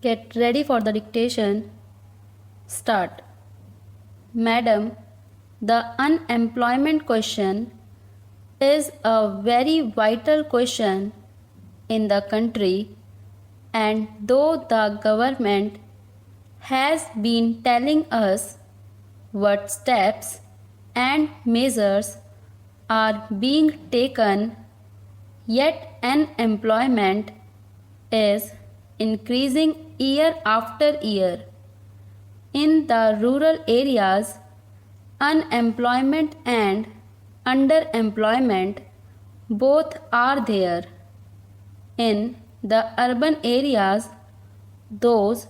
Get ready for the dictation. Start. Madam, the unemployment question is a very vital question in the country, and though the government has been telling us what steps and measures are being taken, yet unemployment is increasing year after year. In the rural areas, unemployment and underemployment both are there. In the urban areas, those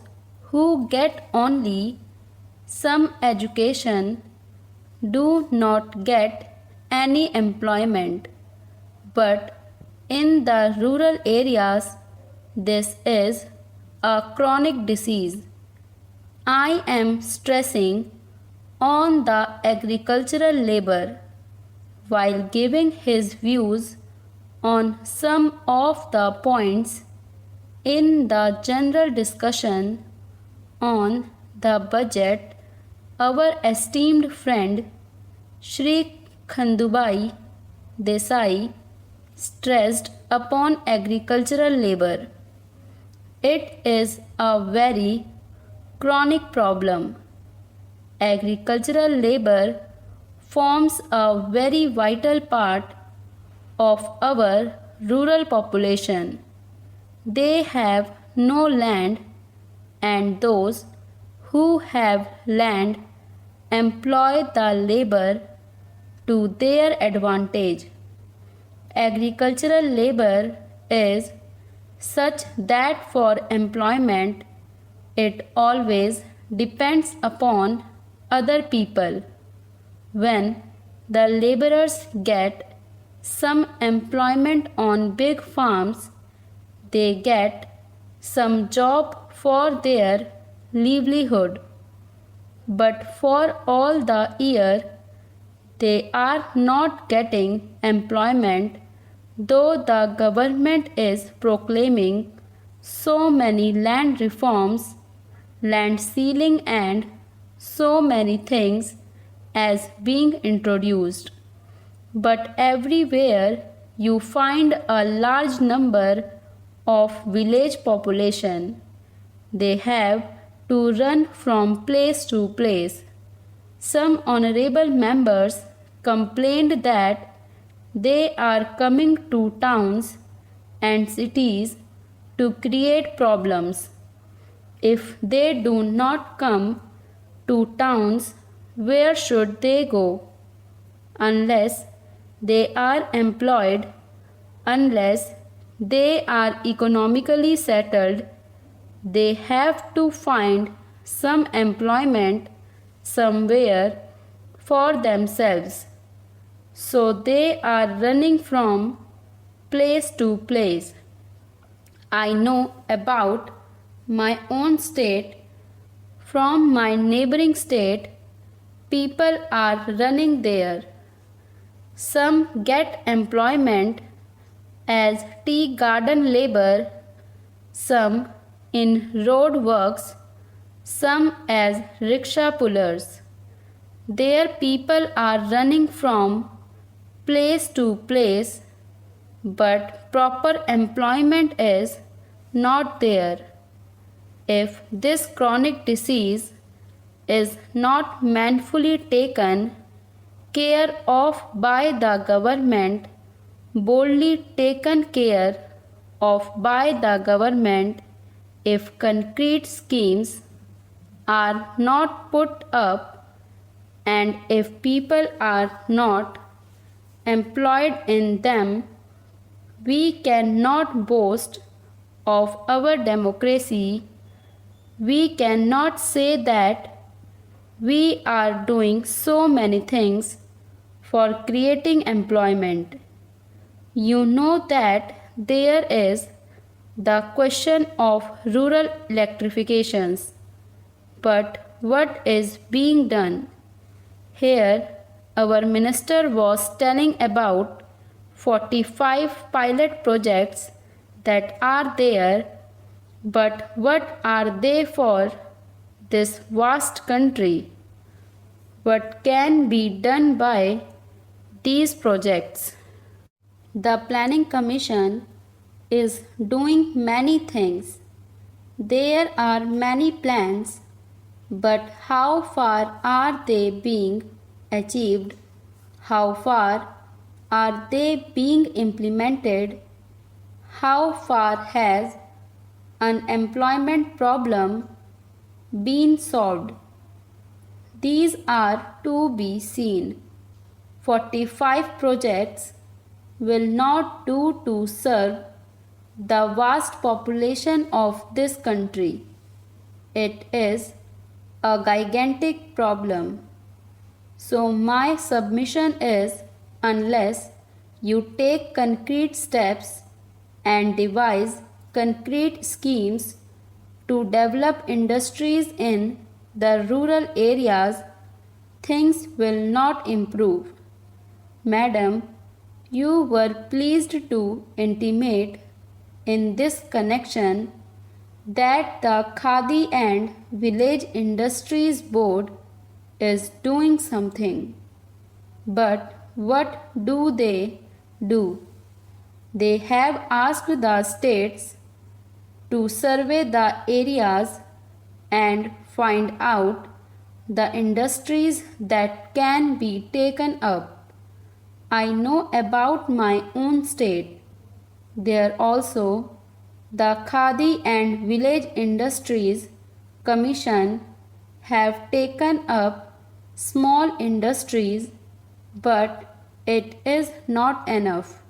who get only some education do not get any employment. But in the rural areas, this is a chronic disease. I am stressing on the agricultural labor while giving his views on some of the points in the general discussion on the budget. Our esteemed friend Shri Khandubai Desai stressed upon agricultural labor. It is a very chronic problem. Agricultural labor forms a very vital part of our rural population. They have no land, and those who have land employ the labor to their advantage. Agricultural labor is such that for employment it always depends upon other people. When the laborers get some employment on big farms, they get some job for their livelihood. But for all the year, they are not getting employment, though the government is proclaiming so many land reforms, land sealing, and so many things as being introduced. But everywhere you find a large number of village population. They have to run from place to place. Some honorable members complained that they are coming to towns and cities to create problems. If they do not come to towns, where should they go? Unless they are employed, unless they are economically settled, they have to find some employment somewhere for themselves. So they are running from place to place. I know about my own state. From my neighboring state, people are running there. Some get employment as tea garden labor, some in road works, some as rickshaw pullers. There people are running from place to place, but proper employment is not there. If this chronic disease is not manfully taken care of by the government, boldly taken care of by the government, if concrete schemes are not put up, and if people are not employed in them, we cannot boast of our democracy. We cannot say that we are doing so many things for creating employment. You know that there is the question of rural electrifications. But what is being done? Here, our minister was telling about 45 pilot projects that are there, But what are they for this vast country? What can be done by these projects? The Planning Commission is doing many things. There are many plans, but how far are they being achieved? How far are they being implemented? How far has unemployment problem been solved? These are to be seen. 45 projects will not do to serve the vast population of this country. It is a gigantic problem. So my submission is, unless you take concrete steps and devise concrete schemes to develop industries in the rural areas, things will not improve. Madam, you were pleased to intimate in this connection that the Khadi and Village Industries Board is doing something. But what do they do? They have asked the states to survey the areas and find out the industries that can be taken up. I know about my own state. There also the Khadi and Village Industries Commission have taken up small industries, but it is not enough.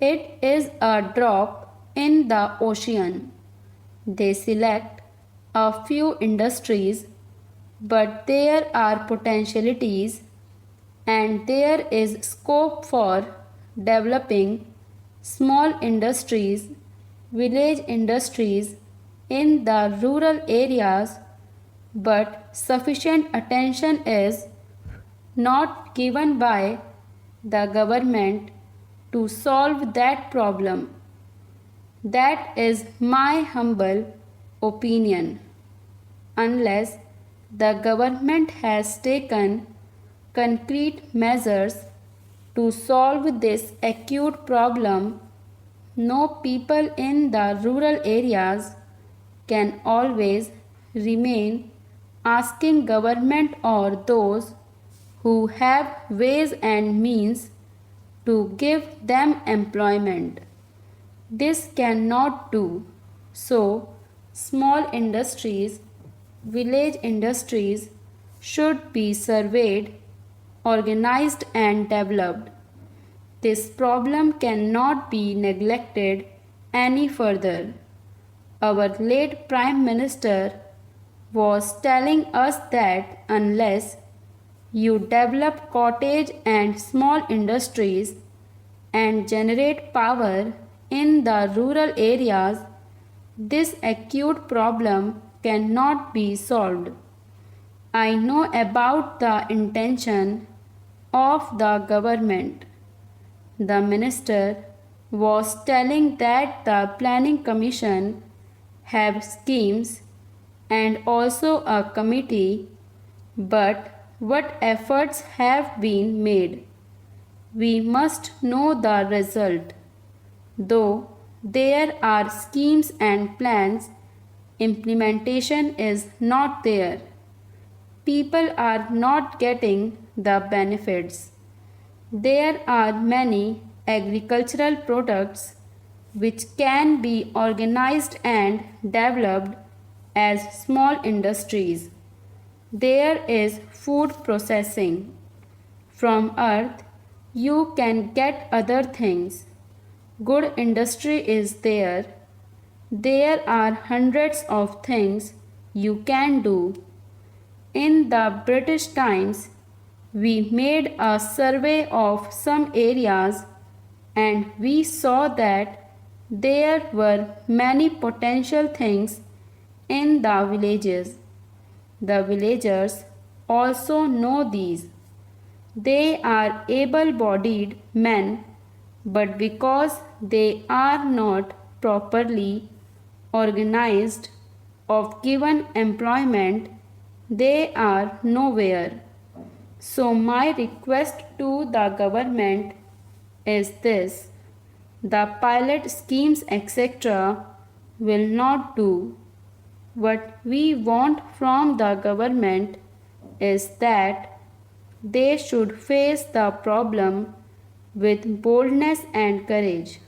It is a drop in the ocean. They select a few industries, but there are potentialities and there is scope for developing small industries, village industries in the rural areas, but sufficient attention is not given by the government to solve that problem. That is my humble opinion. Unless the government has taken concrete measures to solve this acute problem, no people in the rural areas can always remain asking government or those who have ways and means to give them employment. This cannot do. So, small industries, village industries should be surveyed, organized and developed. This problem cannot be neglected any further. Our late Prime Minister was telling us that unless you develop cottage and small industries and generate power in the rural areas, this acute problem cannot be solved. I know about the intention of the government. The minister was telling that the Planning Commission have schemes and also a committee, but what efforts have been made? We must know the result. Though there are schemes and plans, implementation is not there. People are not getting the benefits. There are many agricultural products which can be organized and developed as small industries. There is food processing. From earth, you can get other things. Good industry is there. There are hundreds of things you can do. In the British Times, we made a survey of some areas and we saw that there were many potential things in the villages. The villagers also know these. They are able-bodied men, but because they are not properly organized, of given employment, they are nowhere. So, my request to the government is this: the pilot schemes, etc., will not do. What we want from the government is that they should face the problem with boldness and courage.